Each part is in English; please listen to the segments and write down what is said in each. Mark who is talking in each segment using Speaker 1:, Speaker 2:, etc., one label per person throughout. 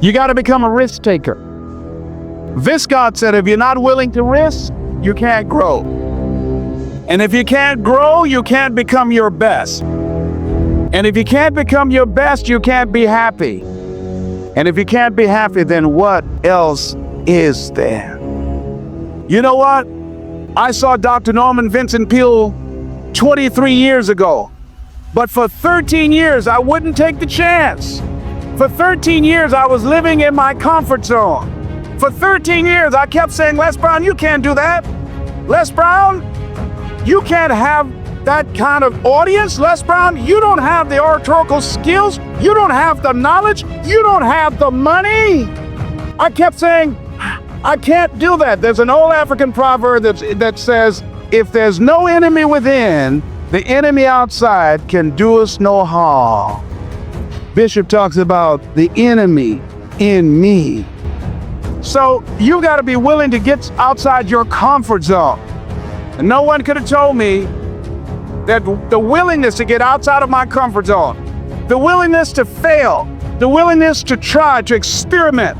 Speaker 1: You got to become a risk taker. Viscott said, if you're not willing to risk, you can't grow. And if you can't grow, you can't become your best. And if you can't become your best, you can't be happy. And if you can't be happy, then what else is there? You know what? I saw Dr. Norman Vincent Peale 23 years ago. But for 13 years, I wouldn't take the chance. For 13 years, I was living in my comfort zone. For 13 years, I kept saying, Les Brown, you can't do that. Les Brown, you can't have that kind of audience. Les Brown, you don't have the oratorical skills. You don't have the knowledge. You don't have the money. I kept saying, I can't do that. There's an old African proverb that says, if there's no enemy within, the enemy outside can do us no harm. Bishop talks about the enemy in me. So you got to be willing to get outside your comfort zone. And no one could have told me that the willingness to get outside of my comfort zone, the willingness to fail, the willingness to try, to experiment,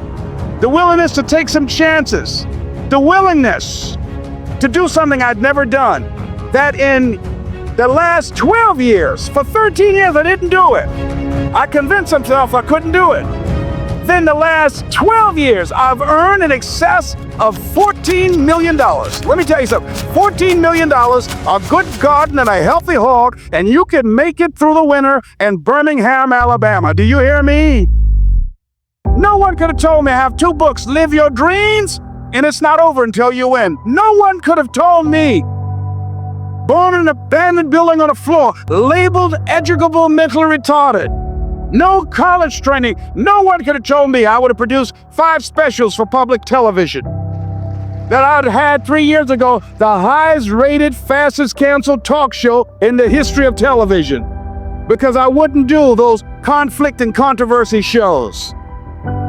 Speaker 1: the willingness to take some chances, the willingness to do something I'd never done, that in the last 12 years, for 13 years, I didn't do it. I convinced myself I couldn't do it. Then the last 12 years, I've earned in excess of $14 million. Let me tell you something, $14 million, a good garden and a healthy hog, and you can make it through the winter in Birmingham, Alabama. Do you hear me? No one could have told me I have 2 books, Live Your Dreams, and It's Not Over Until You Win. No one could have told me. Born in an abandoned building on a floor, labeled educable mentally retarded. No college training. No one could have told me I would have produced 5 specials for public television. That I'd had 3 years ago, the highest rated, fastest canceled talk show in the history of television. Because I wouldn't do those conflict and controversy shows.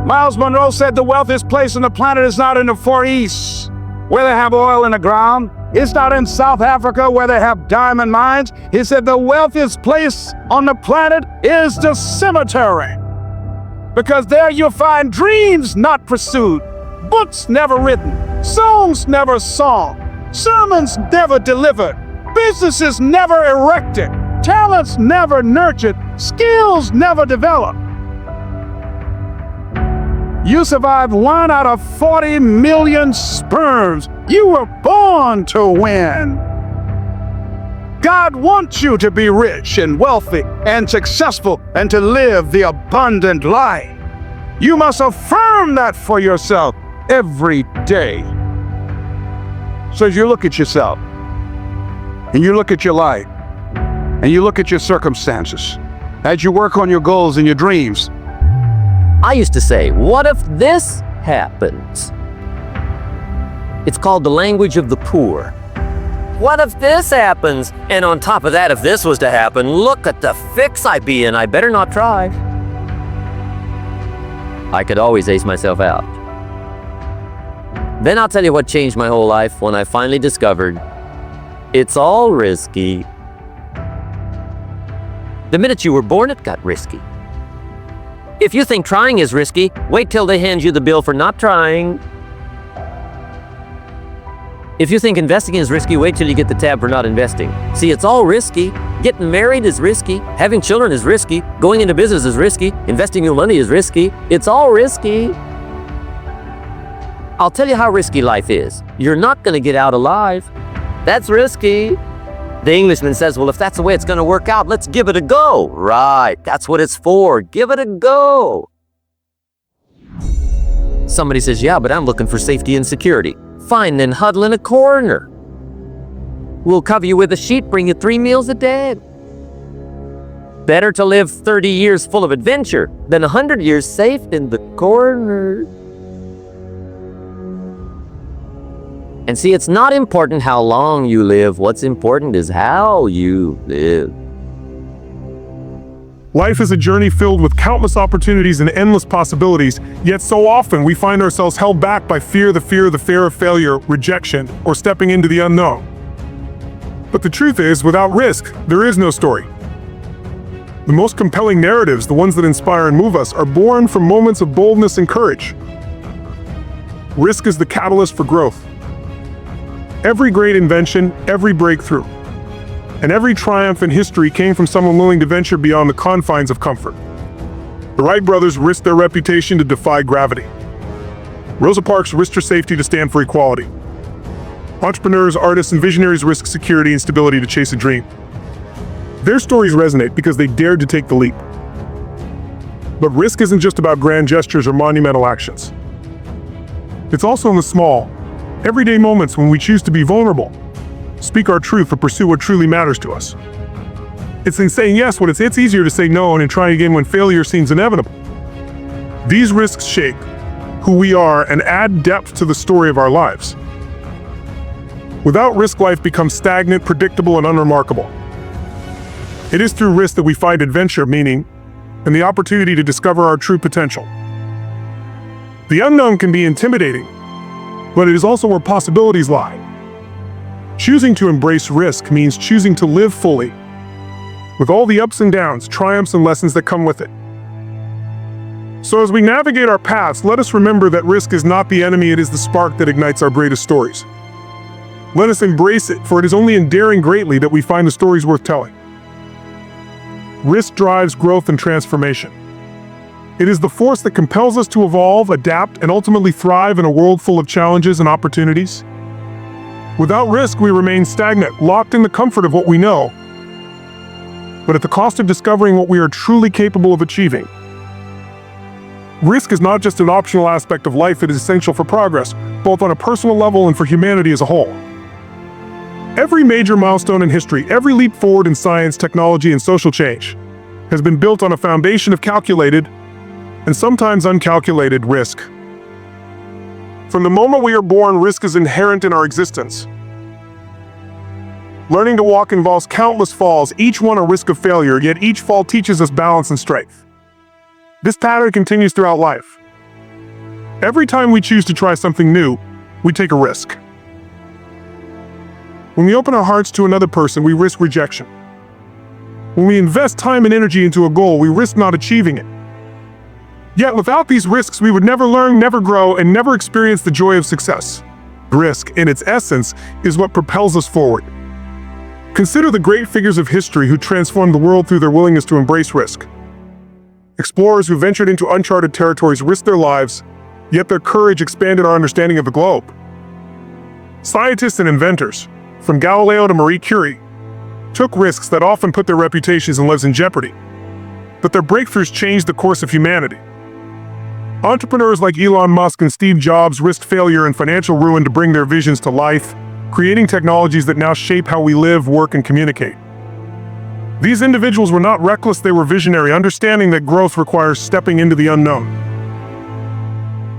Speaker 1: Miles Monroe said the wealthiest place on the planet is not in the Far East, where they have oil in the ground. It's not in South Africa where they have diamond mines. He said the wealthiest place on the planet is the cemetery. Because there you'll find dreams not pursued, books never written, songs never sung, sermons never delivered, businesses never erected, talents never nurtured, skills never developed. You survived 1 out of 40 million sperms. You were born to win. God wants you to be rich and wealthy and successful and to live the abundant life. You must affirm that for yourself every day. So as you look at yourself, and you look at your life, and you look at your circumstances, as you work on your goals and your dreams,
Speaker 2: I used to say, what if this happens? It's called the language of the poor. What if this happens? And on top of that, if this was to happen, look at the fix I'd be in. I better not try. I could always ace myself out. Then I'll tell you what changed my whole life when I finally discovered it's all risky. The minute you were born, it got risky. If you think trying is risky, wait till they hand you the bill for not trying. If you think investing is risky, wait till you get the tab for not investing. See, it's all risky. Getting married is risky. Having children is risky. Going into business is risky. Investing your money is risky. It's all risky. I'll tell you how risky life is. You're not going to get out alive. That's risky. The Englishman says, well, if that's the way it's going to work out, let's give it a go. Right, that's what it's for. Give it a go. Somebody says, yeah, but I'm looking for safety and security. Fine, then huddle in a corner. We'll cover you with a sheet, bring you 3 meals a day. Better to live 30 years full of adventure than 100 years safe in the corner. And see, it's not important how long you live. What's important is how you live.
Speaker 3: Life is a journey filled with countless opportunities and endless possibilities, yet so often we find ourselves held back by the fear of failure, rejection, or stepping into the unknown. But the truth is, without risk, there is no story. The most compelling narratives, the ones that inspire and move us, are born from moments of boldness and courage. Risk is the catalyst for growth. Every great invention, every breakthrough, and every triumph in history came from someone willing to venture beyond the confines of comfort. The Wright brothers risked their reputation to defy gravity. Rosa Parks risked her safety to stand for equality. Entrepreneurs, artists, and visionaries risk security and stability to chase a dream. Their stories resonate because they dared to take the leap. But risk isn't just about grand gestures or monumental actions. It's also in the small, everyday moments when we choose to be vulnerable, speak our truth, or pursue what truly matters to us. It's in saying yes when it's easier to say no, and in trying again when failure seems inevitable. These risks shape who we are and add depth to the story of our lives. Without risk, life becomes stagnant, predictable, and unremarkable. It is through risk that we find adventure, meaning, and the opportunity to discover our true potential. The unknown can be intimidating, but it is also where possibilities lie. Choosing to embrace risk means choosing to live fully, with all the ups and downs, triumphs, and lessons that come with it. So as we navigate our paths, let us remember that risk is not the enemy, it is the spark that ignites our greatest stories. Let us embrace it, for it is only in daring greatly that we find the stories worth telling. Risk drives growth and transformation. It is the force that compels us to evolve, adapt, and ultimately thrive in a world full of challenges and opportunities. Without risk, we remain stagnant, locked in the comfort of what we know, but at the cost of discovering what we are truly capable of achieving. Risk is not just an optional aspect of life, it is essential for progress, both on a personal level and for humanity as a whole. Every major milestone in history, every leap forward in science, technology, and social change has been built on a foundation of calculated, and sometimes uncalculated, risk. From the moment we are born, risk is inherent in our existence. Learning to walk involves countless falls, each one a risk of failure, yet each fall teaches us balance and strength. This pattern continues throughout life. Every time we choose to try something new, we take a risk. When we open our hearts to another person, we risk rejection. When we invest time and energy into a goal, we risk not achieving it. Yet without these risks, we would never learn, never grow, and never experience the joy of success. Risk, in its essence, is what propels us forward. Consider the great figures of history who transformed the world through their willingness to embrace risk. Explorers who ventured into uncharted territories risked their lives, yet their courage expanded our understanding of the globe. Scientists and inventors, from Galileo to Marie Curie, took risks that often put their reputations and lives in jeopardy. But their breakthroughs changed the course of humanity. Entrepreneurs like Elon Musk and Steve Jobs risked failure and financial ruin to bring their visions to life, creating technologies that now shape how we live, work, and communicate. These individuals were not reckless, they were visionary, understanding that growth requires stepping into the unknown.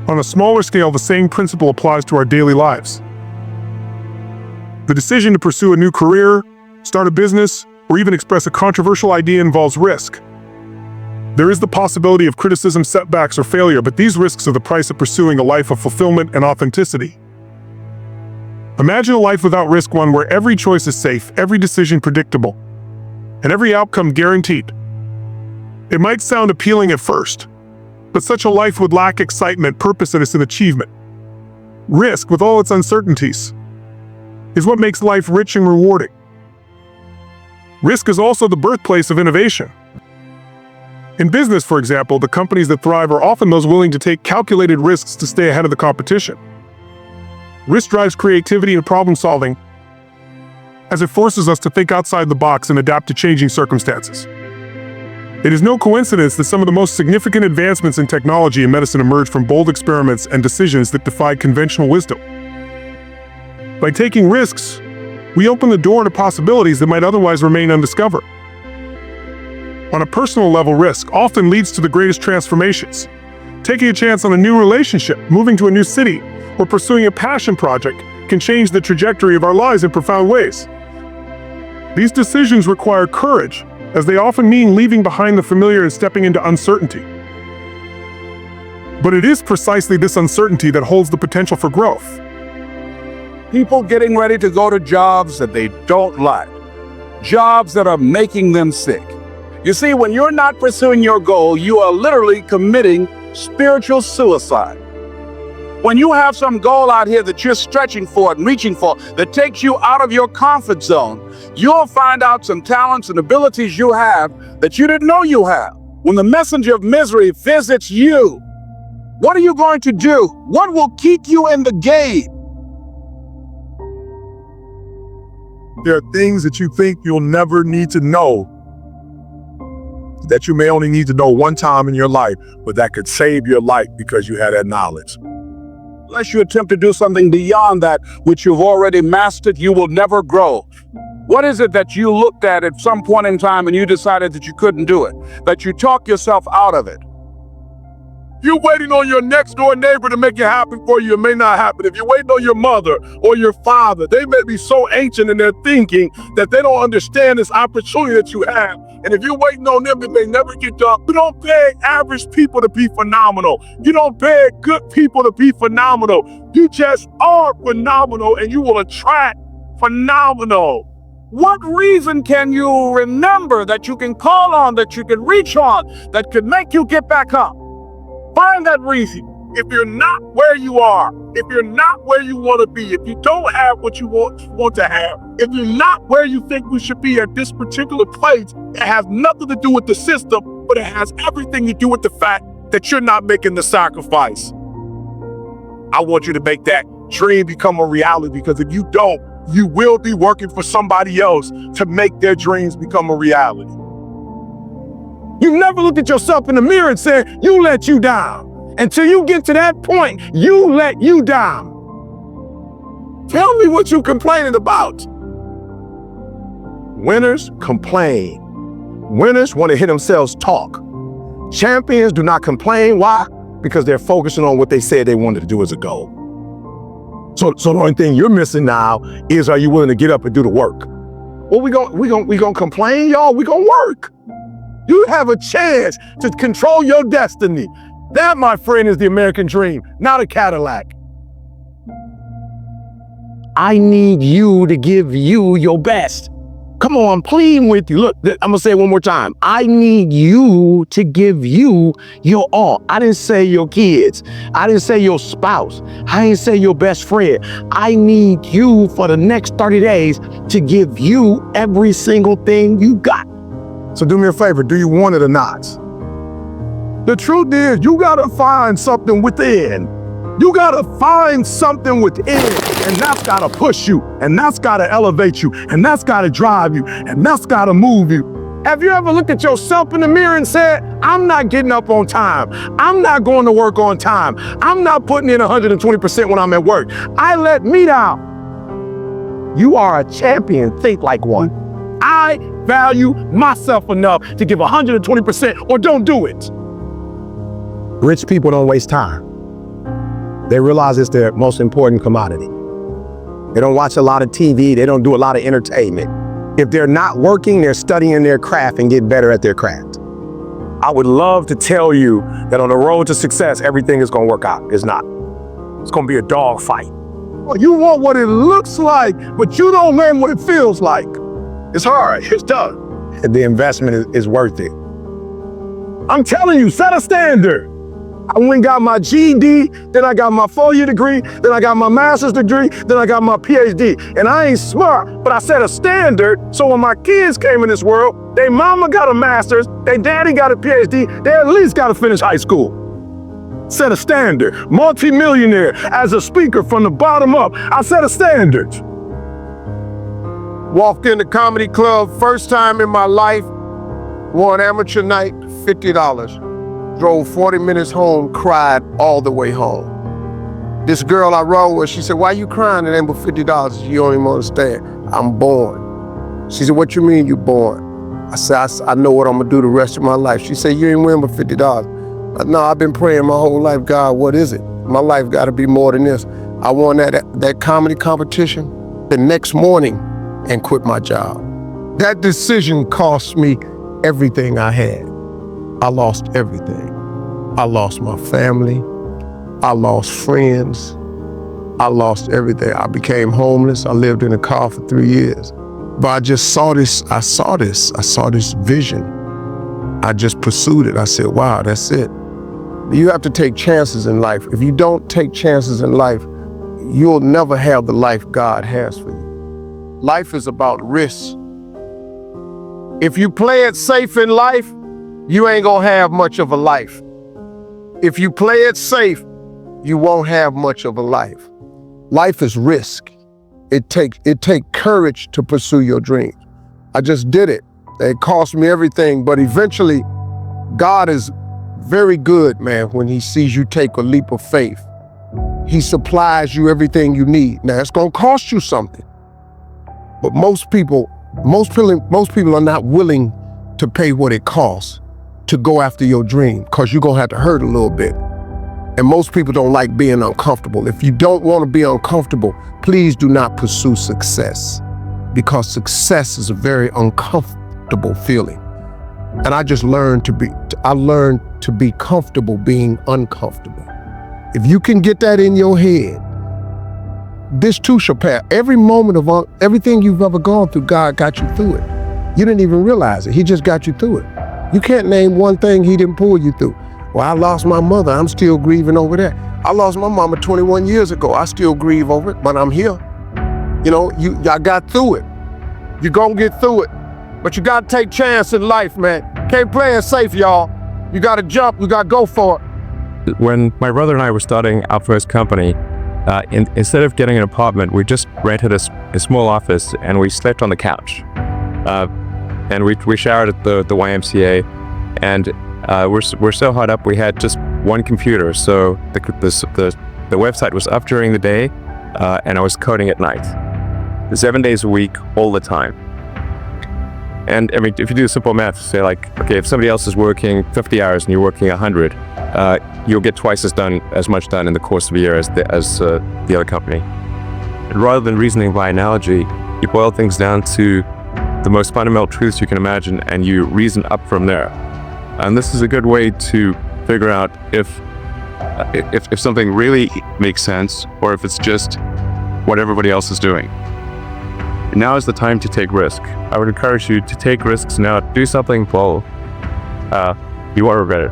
Speaker 3: On a smaller scale, the same principle applies to our daily lives. The decision to pursue a new career, start a business, or even express a controversial idea involves risk. There is the possibility of criticism, setbacks, or failure, but these risks are the price of pursuing a life of fulfillment and authenticity. Imagine a life without risk, one where every choice is safe, every decision predictable, and every outcome guaranteed. It might sound appealing at first, but such a life would lack excitement, purpose, and an achievement. Risk, with all its uncertainties, is what makes life rich and rewarding. Risk is also the birthplace of innovation. In business, for example, the companies that thrive are often those willing to take calculated risks to stay ahead of the competition. Risk drives creativity and problem solving, as it forces us to think outside the box and adapt to changing circumstances. It is no coincidence that some of the most significant advancements in technology and medicine emerge from bold experiments and decisions that defied conventional wisdom. By taking risks, we open the door to possibilities that might otherwise remain undiscovered. On a personal level, risk often leads to the greatest transformations. Taking a chance on a new relationship, moving to a new city, or pursuing a passion project can change the trajectory of our lives in profound ways. These decisions require courage, as they often mean leaving behind the familiar and stepping into uncertainty. But it is precisely this uncertainty that holds the potential for growth.
Speaker 1: People getting ready to go to jobs that they don't like, jobs that are making them sick, You see, when you're not pursuing your goal, you are literally committing spiritual suicide. When you have some goal out here that you're stretching for and reaching for that takes you out of your comfort zone, you'll find out some talents and abilities you have that you didn't know you have. When the messenger of misery visits you, what are you going to do? What will keep you in the game?
Speaker 3: There are things that you think you'll never need to know, that you may only need to know one time in your life, but that could save your life because you had that knowledge.
Speaker 1: Unless you attempt to do something beyond that which you've already mastered, you will never grow. What is it that you looked at some point in time and you decided that you couldn't do it, that you talk yourself out of it?
Speaker 3: You're waiting on your next door neighbor to make it happen for you. It may not happen. If you're waiting on your mother or your father, they may be so ancient in their thinking that they don't understand this opportunity that you have. And if you're waiting on them, it may never get done. You don't beg average people to be phenomenal. You don't beg good people to be phenomenal. You just are phenomenal, and you will attract phenomenal.
Speaker 1: What reason can you remember that you can call on, that you can reach on, that could make you get back up?
Speaker 3: Find that reason. If you're not where you are, if you're not where you want to be, if you don't have what you want to have, if you're not where you think you should be at this particular place, it has nothing to do with the system, but it has everything to do with the fact that you're not making the sacrifice. I want you to make that dream become a reality, because if you don't, you will be working for somebody else to make their dreams become a reality. You never looked at yourself in the mirror and said, you let you down. Until you get to that point, you let you down. Tell me what you're complaining about. Winners complain. Winners want to hear themselves talk. Champions do not complain. Why? Because they're focusing on what they said they wanted to do as a goal. So the only thing you're missing now is, are you willing to get up and do the work? Well, we gonna complain, y'all. We gonna work. You have a chance to control your destiny. That, my friend, is the American dream, not a Cadillac. I need you to give you your best. Come on, I'm pleading with you. Look, I'm gonna say it one more time. I need you to give you your all. I didn't say your kids. I didn't say your spouse. I didn't say your best friend. I need you for the next 30 days to give you every single thing you got. So do me a favor, do you want it or not? The truth is, you gotta find something within. You gotta find something within, and that's gotta push you, and that's gotta elevate you, and that's gotta drive you, and that's gotta move you. Have you ever looked at yourself in the mirror and said, I'm not getting up on time. I'm not going to work on time. I'm not putting in 120% when I'm at work. I let me down. You are a champion. Think like one. I value myself enough to give 120% or don't do it. Rich people don't waste time. They realize it's their most important commodity. They don't watch a lot of TV. They don't do a lot of entertainment. If they're not working, they're studying their craft and get better at their craft. I would love to tell you that on the road to success, everything is going to work out. It's not. It's going to be a dog fight. Well, you want what it looks like, but you don't learn what it feels like. It's hard. It's tough. The investment is worth it. I'm telling you, set a standard. I went and got my GED, then I got my 4-year degree, then I got my master's degree, then I got my PhD. And I ain't smart, but I set a standard so when my kids came in this world, their mama got a master's, their daddy got a PhD, they at least got to finish high school. Set a standard. Multi-millionaire as a speaker from the bottom up. I set a standard. Walked in the comedy club, first time in my life, won amateur night, $50. Drove 40 minutes home, cried all the way hone. This girl I rode with, she said, why you crying? It ain't but $50. You don't even understand. I'm born. She said, what you mean you born? I said, I know what I'm gonna do the rest of my life. She said, you ain't win but $50. No, I've been praying my whole life, God, what is it? My life gotta be more than this. I won that comedy competition the next morning and quit my job. That decision cost me everything I had. I lost everything. I lost my family. I lost friends. I lost everything. I became homeless. I lived in a car for 3 years. But I just saw this, I saw this vision.
Speaker 4: I just pursued it. I said, wow, that's it. You have to take chances in life. If you don't take chances in life, you'll never have the life God has for you. Life is about risk. If you play it safe in life, you ain't gonna have much of a life. If you play it safe, you won't have much of a life. Life is risk. It take courage to pursue your dreams. I just did it. It cost me everything, but eventually, God is very good, man, when he sees you take a leap of faith. He supplies you everything you need. Now, it's gonna cost you something, but most people are not willing to pay what it costs to go after your dream, because you're gonna have to hurt a little bit. And most people don't like being uncomfortable. If you don't want to be uncomfortable, please do not pursue success, because success is a very uncomfortable feeling. And I just learned to be comfortable being uncomfortable. If you can get that in your head, this too shall pass. Every moment of everything you've ever gone through, God got you through it. You didn't even realize it. He just got you through it. You can't name one thing he didn't pull you through. Well, I lost my mother. I'm still grieving over that. I lost my mama 21 years ago. I still grieve over it, but I'm here. You know, I got through it. You're gonna get through it. But you gotta take chance in life, man. Can't play it safe, y'all. You gotta jump, you gotta go for it.
Speaker 5: When my brother and I were starting our first company, instead of getting an apartment, we just rented a small office and we slept on the couch. And we showered at the YMCA, and we're so hot up we had just one computer, so the website was up during the day, and I was coding at night, 7 days a week, all the time. And I mean, if you do simple math, say like, okay, if somebody else is working 50 hours and you're working 100, you'll get twice as much done in the course of a year as the other company. And rather than reasoning by analogy, you boil things down to the most fundamental truths you can imagine, and you reason up from there. And this is a good way to figure out if something really makes sense, or if it's just what everybody else is doing. Now is the time to take risk. I would encourage you to take risks now. Do something bold. You won't regret it.